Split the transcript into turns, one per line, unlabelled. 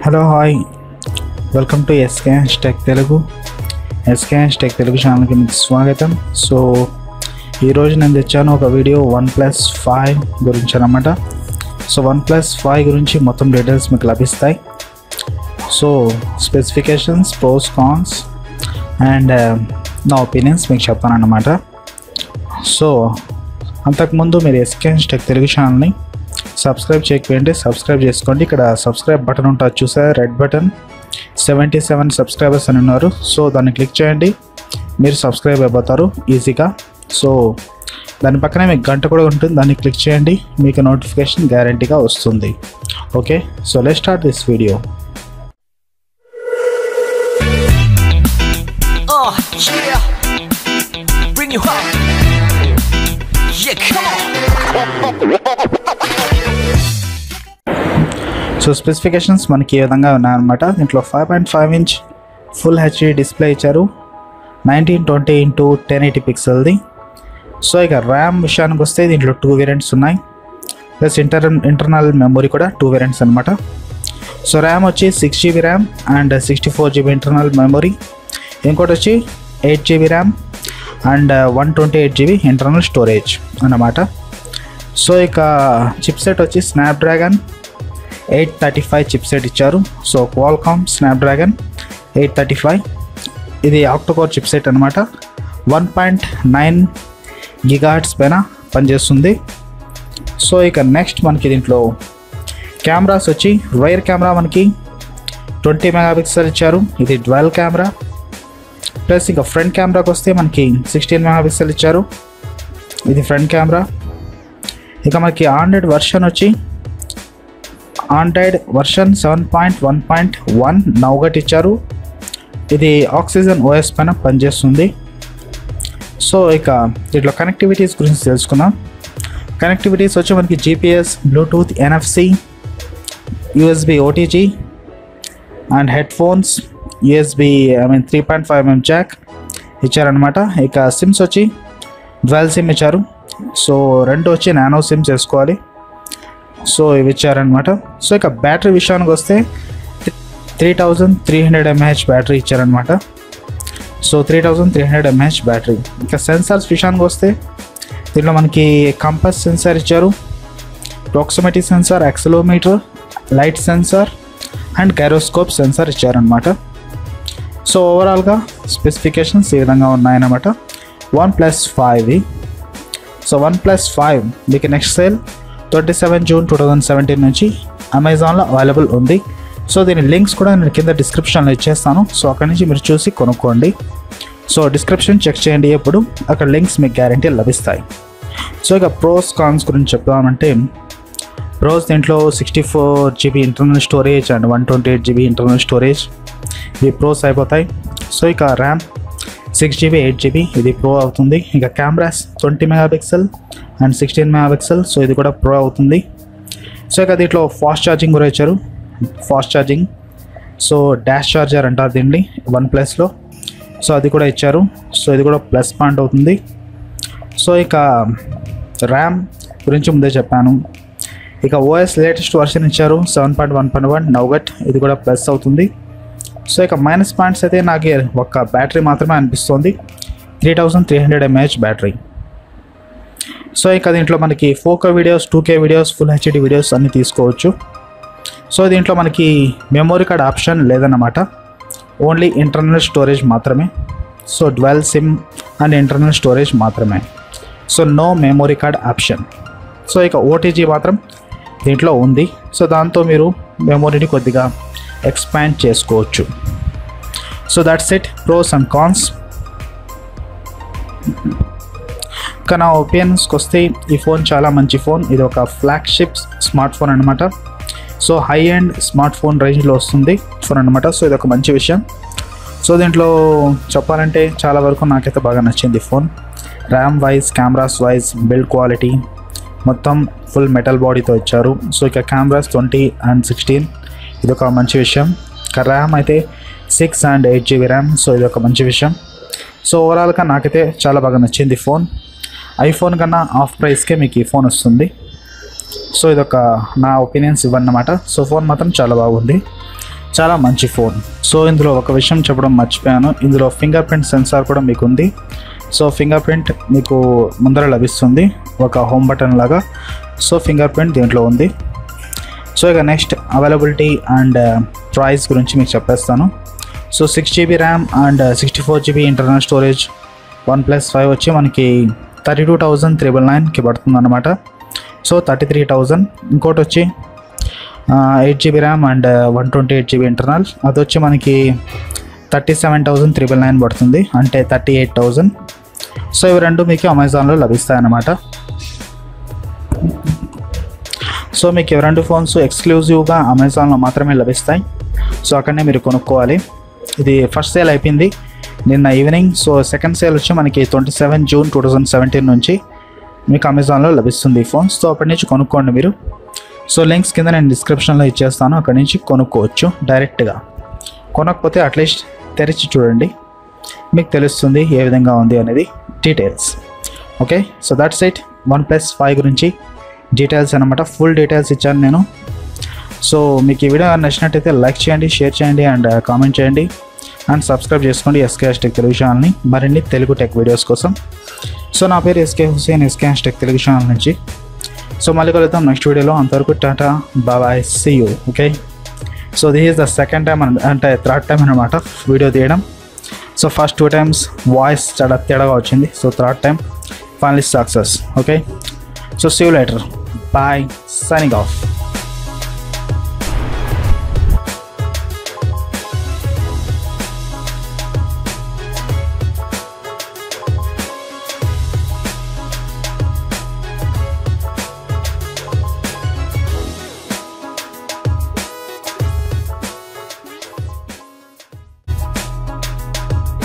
Hello hi welcome to SKS tech Telugu. SKS tech Telugu ఛానల్కి మీకు స్వాగతం. సో ఈరోజు నేను తెచ్చాను ఒక వీడియో OnePlus 5 గురించి అన్నమాట. సో OnePlus 5 గురించి మొత్తం డీటెయిల్స్ మీకు లభిస్తాయి. So specifications, pros, cons and నా ఒపీనియన్స్ మీకు చెప్తాను అన్నమాట. సో అంతకుముందు మీరు ఎస్కేఎస్ టెక్ తెలుగు ఛానల్ని సబ్స్క్రైబ్ చేయకపోయింటే సబ్స్క్రైబ్ చేసుకోండి. ఇక్కడ సబ్స్క్రైబ్ బటన్ ఉంటుంది చూసారా, రెడ్ బటన్. 77 సబ్స్క్రైబర్స్ అని ఉన్నారు. సో దాన్ని క్లిక్ చేయండి, మీరు సబ్స్క్రైబ్ అయిపోతారు ఈజీగా. సో దాని పక్కనే మీకు గంట కూడా ఉంటుంది, దాన్ని క్లిక్ చేయండి, మీకు నోటిఫికేషన్ గ్యారంటీగా వస్తుంది. Okay, so let's start this video. Bring you up. Yeah, come on. So specifications మనకి ఈ విధంగా ఉన్నాయన్నమాట. దీంట్లో 5.5 ఇంచ్ ఫుల్ హెచ్డి డిస్ప్లే ఇచ్చారు, 1920x1080 పిక్సెల్ది. సో ఇక ర్యామ్ విషయానికి వస్తే దీంట్లో 2 వేరియంట్స్ ఉన్నాయి, ప్లస్ ఇంటర్నల్ మెమొరీ కూడా 2 వేరియంట్స్ అనమాట. సో ర్యామ్ వచ్చి 6GB RAM and 64GB internal memory. ఇంకోటి వచ్చి 8GB RAM and 128GB internal storage అన్నమాట. సో ఇక చిప్సెట్ వచ్చి స్నాప్డ్రాగన్ 835 చిప్సెట్ ఇచ్చారు. సో క్వాల్కామ్ స్నాప్డ్రాగన్ 835, ఇది ఆక్టోకోర్ చిప్సెట్ అనమాట. 1.9 GHz పైన పనిచేస్తుంది. సో ఇక నెక్స్ట్ మనకి దీంట్లో కెమెరాస్ వచ్చి రైర్ కెమెరా మనకి 20 మెగాపిక్సెల్ ఇచ్చారు, ఇది డ్వెల్ కెమెరా. ప్లస్ ఇక ఫ్రంట్ కెమెరాకి వస్తే మనకి 16 మెగాపిక్సెల్ ఇచ్చారు, ఇది ఫ్రంట్ కెమెరా. ఇక మనకి ఆండ్రాయిడ్ వర్షన్ వచ్చి ఆండ్రాయిడ్ వర్షన్ 7.1.1 నౌగట్ ఇచ్చారు, ఇది ఆక్సిజన్ OS పైన పనిచేస్తుంది. సో ఇక దీంట్లో కనెక్టివిటీస్ గురించి తెలుసుకుందాం. కనెక్టివిటీస్ వచ్చి మనకి GPS, Bluetooth, NFC, USB OTG and headphones, USB 3.5mm Jack ఇచ్చారనమాట. ఇక సిమ్స్ వచ్చి డ్వెల్ సిమ్ ఇచ్చారు. సో 2 వచ్చి నానో సిమ్స్ వేసుకోవాలి. సో ఇవి ఇచ్చారనమాట. సో ఇక బ్యాటరీ విషయానికి వస్తే 3300 mAh బ్యాటరీ ఇచ్చారనమాట. So 3300 mAh battery. ఇక సెన్సార్స్ విషయానికి వస్తే దీంట్లో మనకి కంపాస్ సెన్సార్ ఇచ్చారు, proximity sensor, accelerometer, light sensor and gyroscope sensor ఇచ్చారనమాట. సో ఓవరాల్గా స్పెసిఫికేషన్స్ ఈ విధంగా ఉన్నాయన్నమాట OnePlus 5. సో OnePlus 5 మీకు నెక్స్ట్ సేల్ 27 జూన్ 2017 నుంచి అమెజాన్లో అవైలబుల్ ఉంది. సో దీని లింక్స్ కూడా నేను కింద డిస్క్రిప్షన్లో ఇచ్చేస్తాను. సో అక్కడి నుంచి మీరు చూసి కొనుక్కోండి. సో డిస్క్రిప్షన్ చెక్ చేయండి, ఎప్పుడు అక్కడ లింక్స్ మీకు గ్యారంటీ లభిస్తాయి. సో ఇక ప్రోస్ కాన్స్ గురించి చెప్తామంటే, ప్రోస్ దీంట్లో 64GB internal storage and 128GB internal storage, ఇవి ప్రోస్ అయిపోతాయి. సో ఇక ర్యామ్ 6GB 8GB, ఇది ప్రో అవుతుంది. ఇక cameras 20 megapixel and 16 megapixel, so ఇది కూడా ప్రో అవుతుంది. సో ఇక దీంట్లో ఫాస్ట్ ఛార్జింగ్ కూడా ఇచ్చారు, fast charging. So dash charger అంటారు దీన్ని OnePlusలో, సో అది కూడా ఇచ్చారు. సో ఇది కూడా ప్లస్ పాయింట్ అవుతుంది. సో ఇక ర్యామ్ గురించి ముందే చెప్పాను. ఇక OS లేటెస్ట్ వర్షన్ ఇచ్చారు 7.1.1 నౌగట్, ఇది కూడా ప్లస్ అవుతుంది. సో ఇక మైనస్ పాయింట్స్ అయితే నాకు ఒక బ్యాటరీ మాత్రమే అనిపిస్తుంది, 3300 mAh బ్యాటరీ. సో ఇక దీంట్లో మనకి 4K videos, 2K videos, full HD videos అన్నీ తీసుకోవచ్చు. సో దీంట్లో మనకి మెమొరీ కార్డ్ ఆప్షన్ లేదన్నమాట, ఓన్లీ ఇంటర్నల్ స్టోరేజ్ మాత్రమే. So dual SIM and internal storage మాత్రమే. So no memory card option. So ఇక OTG మాత్రం దీంట్లో ఉంది. సో దాంతో మీరు మెమొరీని కొద్దిగా ఎక్స్పాండ్ చేసుకోవచ్చు. So that's it, pros and cons. ఇక నా ఒపీనియన్స్కి వస్తే ఈ ఫోన్ చాలా మంచి ఫోన్, ఇది ఒక ఫ్లాగ్షిప్ స్మార్ట్ ఫోన్ అనమాట. So high and smart phone రేంజ్లో వస్తుంది ఫోన్ అనమాట. సో ఇది ఒక మంచి విషయం. సో దీంట్లో చెప్పాలంటే చాలా వరకు నాకైతే బాగా నచ్చింది phone. RAM wise, cameras wise, build quality మొత్తం ఫుల్ మెటల్ బాడీతో ఇచ్చారు. సో ఇక కెమెరాస్ 20 and 16, ఇది ఒక మంచి విషయం. ఇక ర్యామ్ అయితే 6 and 8GB ర్యామ్, సో ఇది ఒక మంచి విషయం. సో ఓవరాల్గా నాకైతే చాలా బాగా నచ్చింది ఫోన్. ఐఫోన్ కన్నా ఆఫ్ ప్రైస్కే మీకు ఈ ఫోన్ వస్తుంది. సో ఇదొక నా ఒపీనియన్స్ ఇవన్నమాట. సో ఫోన్ మాత్రం చాలా బాగుంది. చాలా మంచి ఫోన్. సో ఇందులో ఒక విషయం చెప్పడం మర్చిపోయాను, ఇందులో ఫింగర్ ప్రింట్ సెన్సార్ కూడా మీకు ఉంది. సో ఫింగర్ ప్రింట్ మీకు ముందర లభిస్తుంది ఒక హోమ్ బటన్ లాగా. సో ఫింగర్ ప్రింట్ దీంట్లో ఉంది. సో ఇక నెక్స్ట్ అవైలబిలిటీ అండ్ ప్రైస్ గురించి మీకు చెప్పేస్తాను. So 6GB RAM and 64GB internal storage OnePlus 5 వచ్చి మనకి 32,999కి పడుతుంది అనమాట. సో 33,000. ఇంకోటి వచ్చి 8GB RAM and 128GB internal, అది వచ్చి మనకి 37,999 పడుతుంది, అంటే 38,000. సో ఇవి రెండు మీకు అమెజాన్లో లభిస్తాయి అన్నమాట. సో మీకు ఇవి రెండు ఫోన్స్ ఎక్స్క్లూజివ్గా అమెజాన్లో మాత్రమే లభిస్తాయి. సో అక్కడనే మీరు కొనుక్కోవాలి. ఇది ఫస్ట్ సేల్ అయిపోయింది నిన్న ఈవినింగ్. సో సెకండ్ సేల్ వచ్చి మనకి 27 జూన్ 2017 నుంచి మీకు అమెజాన్లో లభిస్తుంది ఈ ఫోన్స్. సో అప్పటి నుంచి కొనుక్కోండి మీరు. సో లింక్స్ కింద నేను డిస్క్రిప్షన్లో ఇచ్చేస్తాను, అక్కడి నుంచి కొనుక్కోవచ్చు డైరెక్ట్గా. కొనకపోతే అట్లీస్ట్ తెరిచి చూడండి, మీకు తెలుస్తుంది ఏ విధంగా ఉంది అనేది details. Okay, so that's it OnePlus 5 గురించి డీటెయిల్స్ అనమాట. ఫుల్ డీటెయిల్స్ ఇచ్చాను నేను. సో మీకు ఈ వీడియో నచ్చినట్టయితే లైక్ చేయండి, షేర్ చేయండి అండ్ కామెంట్ చేయండి అండ్ సబ్స్క్రైబ్ చేసుకోండి SK Tech తెలుగు ఛానల్ని మరిన్ని తెలుగు టెక్ వీడియోస్ కోసం. సో నా పేరు SK Hussain, SK Tech Telugu channel నుంచి. సో మళ్ళీ కలుద్దాం నెక్స్ట్ వీడియోలో. అంతవరకు tata bye, see you. Okay, so this is the second time అంటే థర్డ్ టైం అనమాట వీడియో తీయడం. సో ఫస్ట్ 2 times వాయిస్ చాలా తేడాగా వచ్చింది. So third time finally success. Okay, so see you later. Bye, signing of.